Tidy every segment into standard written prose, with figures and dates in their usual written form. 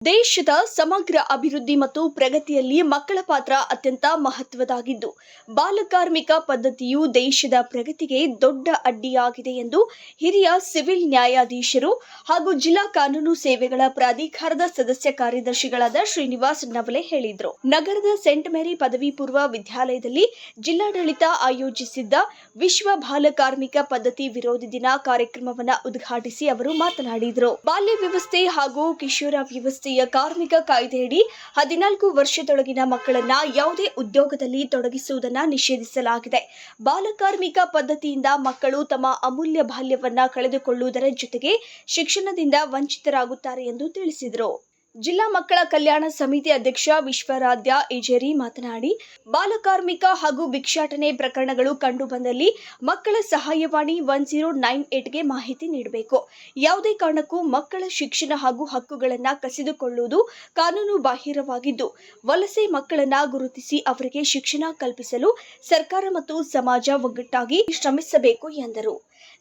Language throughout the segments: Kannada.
ದೇಶದ ಸಮಗ್ರ ಅಭಿವೃದ್ಧಿ ಮತ್ತು ಪ್ರಗತಿಯಲ್ಲಿ ಮಕ್ಕಳ ಪಾತ್ರ ಅತ್ಯಂತ ಮಹತ್ವದಾಗಿದ್ದು, ಬಾಲಕಾರ್ಮಿಕ ಪದ್ಧತಿಯು ದೇಶದ ಪ್ರಗತಿಗೆ ದೊಡ್ಡ ಅಡ್ಡಿಯಾಗಿದೆ ಎಂದು ಹಿರಿಯ ಸಿವಿಲ್ ನ್ಯಾಯಾಧೀಶರು ಹಾಗೂ ಜಿಲ್ಲಾ ಕಾನೂನು ಸೇವೆಗಳ ಪ್ರಾಧಿಕಾರದ ಸದಸ್ಯ ಕಾರ್ಯದರ್ಶಿಗಳಾದ ಶ್ರೀನಿವಾಸ್ ನವಲೆ ಹೇಳಿದರು. ನಗರದ ಸೆಂಟ್ ಮೇರಿ ಪದವಿ ಪೂರ್ವ ವಿದ್ಯಾಲಯದಲ್ಲಿ ಜಿಲ್ಲಾಡಳಿತ ಆಯೋಜಿಸಿದ್ದ ವಿಶ್ವ ಬಾಲಕಾರ್ಮಿಕ ಪದ್ಧತಿ ವಿರೋಧಿ ದಿನ ಕಾರ್ಯಕ್ರಮವನ್ನು ಉದ್ಘಾಟಿಸಿ ಅವರು ಮಾತನಾಡಿದರು. ಬಾಲ್ಯ ವ್ಯವಸ್ಥೆ ಹಾಗೂ ಕಿಶೋರ ವ್ಯವಸ್ಥೆಯ ಕಾರ್ಮಿಕ ಕಾಯ್ದೆಯಡಿ 14 ವರ್ಷದೊಳಗಿನ ಮಕ್ಕಳನ್ನ ಯಾವುದೇ ಉದ್ಯೋಗದಲ್ಲಿ ತೊಡಗಿಸುವುದನ್ನು ನಿಷೇಧಿಸಲಾಗಿದೆ. ಬಾಲಕಾರ್ಮಿಕ ಪದ್ಧತಿಯಿಂದ ಮಕ್ಕಳು ತಮ್ಮ ಅಮೂಲ್ಯ ಬಾಲ್ಯವನ್ನ ಕಳೆದುಕೊಳ್ಳುವುದರ ಜೊತೆಗೆ ಶಿಕ್ಷಣದಿಂದ ವಂಚಿತರಾಗುತ್ತಾರೆ ಎಂದು ತಿಳಿಸಿದರು. ಜಿಲ್ಲಾ ಮಕ್ಕಳ ಕಲ್ಯಾಣ ಸಮಿತಿ ಅಧ್ಯಕ್ಷ ವಿಶ್ವರಾಧ್ಯ ಎಜೇರಿ ಮಾತನಾಡಿ, ಬಾಲಕಾರ್ಮಿಕ ಹಾಗೂ ಭಿಕ್ಷಾಟನೆ ಪ್ರಕರಣಗಳು ಕಂಡುಬಂದಲ್ಲಿ ಮಕ್ಕಳ ಸಹಾಯವಾಣಿ 1098ಗೆ ಮಾಹಿತಿ ನೀಡಬೇಕು. ಯಾವುದೇ ಕಾರಣಕ್ಕೂ ಮಕ್ಕಳ ಶಿಕ್ಷಣ ಹಾಗೂ ಹಕ್ಕುಗಳನ್ನು ಕಸಿದುಕೊಳ್ಳುವುದು ಕಾನೂನು ಬಾಹಿರವಾಗಿದ್ದು, ವಲಸೆ ಮಕ್ಕಳನ್ನ ಗುರುತಿಸಿ ಅವರಿಗೆ ಶಿಕ್ಷಣ ಕಲ್ಪಿಸಲು ಸರ್ಕಾರ ಮತ್ತು ಸಮಾಜ ಒಗ್ಗಟ್ಟಾಗಿ ಶ್ರಮಿಸಬೇಕು ಎಂದರು.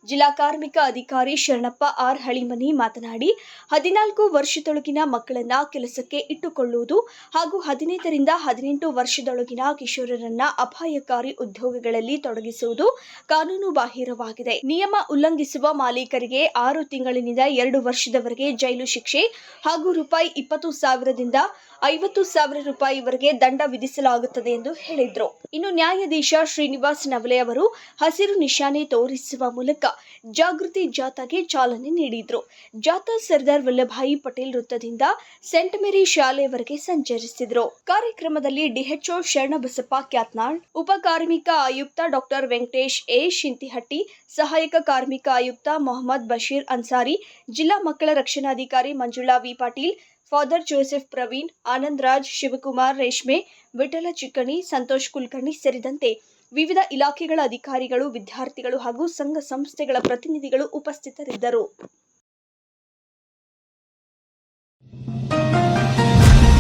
ಜಿಲ್ಲಾ ಕಾರ್ಮಿಕ ಅಧಿಕಾರಿ ಶರಣಪ್ಪ ಆರ್ ಹಳಿಮನಿ ಮಾತನಾಡಿ, 14 ವರ್ಷದೊಳಗಿನ ಮಕ್ಕಳನ್ನ ಕೆಲಸಕ್ಕೆ ಇಟ್ಟುಕೊಳ್ಳುವುದು ಹಾಗೂ 15ರಿಂದ 18 ವರ್ಷದೊಳಗಿನ ಕಿಶೋರರನ್ನ ಅಪಾಯಕಾರಿ ಉದ್ಯೋಗಗಳಲ್ಲಿ ತೊಡಗಿಸುವುದು ಕಾನೂನು ಬಾಹಿರವಾಗಿದೆ. ನಿಯಮ ಉಲ್ಲಂಘಿಸುವ ಮಾಲೀಕರಿಗೆ 6 ತಿಂಗಳಿನಿಂದ 2 ವರ್ಷದವರೆಗೆ ಜೈಲು ಶಿಕ್ಷೆ ಹಾಗೂ ₹20,000ದಿಂದ ₹50,000ವರೆಗೆ ದಂಡ ವಿಧಿಸಲಾಗುತ್ತದೆ ಎಂದು ಹೇಳಿದರು. ಇನ್ನು ನ್ಯಾಯಾಧೀಶ ಶ್ರೀನಿವಾಸ್ ನವಲೆ ಅವರು ಹಸಿರು ನಿಶಾನೆ ತೋರಿಸುವ ಮೂಲಕ ಜಾಗೃತಿ ಜಾಥಾಗೆ ಚಾಲನೆ ನೀಡಿದರು. ಜಾಥಾ ಸರ್ದಾರ್ ವಲ್ಲಭಭಾಯಿ ಪಟೇಲ್ ವೃತ್ತದಿಂದ ಸೆಂಟ್ ಮೇರಿ ಶಾಲೆಯವರೆಗೆ ಸಂಚರಿಸಿದರು. ಕಾರ್ಯಕ್ರಮದಲ್ಲಿ ಡಿಎಚ್ಒ ಶರಣಬಸಪ್ಪ ಕ್ಯಾತ್ನಾಳ್, ಉಪ ಕಾರ್ಮಿಕ ಆಯುಕ್ತ ಡಾಕ್ಟರ್ ವೆಂಕಟೇಶ್ ಎ ಶಿಂತಿಹಟ್ಟಿ, ಸಹಾಯಕ ಕಾರ್ಮಿಕ ಆಯುಕ್ತ ಮೊಹಮ್ಮದ್ ಬಶೀರ್ ಅನ್ಸಾರಿ, ಜಿಲ್ಲಾ ಮಕ್ಕಳ ರಕ್ಷಣಾಧಿಕಾರಿ ಮಂಜುಳಾ ವಿ ಪಾಟೀಲ್, ಫಾದರ್ ಜೋಸೆಫ್ ಪ್ರವೀಣ್, ಆನಂದ್ ರಾಜ್, ಶಿವಕುಮಾರ್ ರೇಷ್ಮೆ, ವಿಠಲ ಚಿಕ್ಕಣಿ, ಸಂತೋಷ್ ಕುಲಕರ್ಣಿ ಸೇರಿದಂತೆ ವಿವಿಧ ಇಲಾಖೆಗಳ ಅಧಿಕಾರಿಗಳು, ವಿದ್ಯಾರ್ಥಿಗಳು ಹಾಗೂ ಸಂಘ ಸಂಸ್ಥೆಗಳ ಪ್ರತಿನಿಧಿಗಳು ಉಪಸ್ಥಿತರಿದ್ದರು.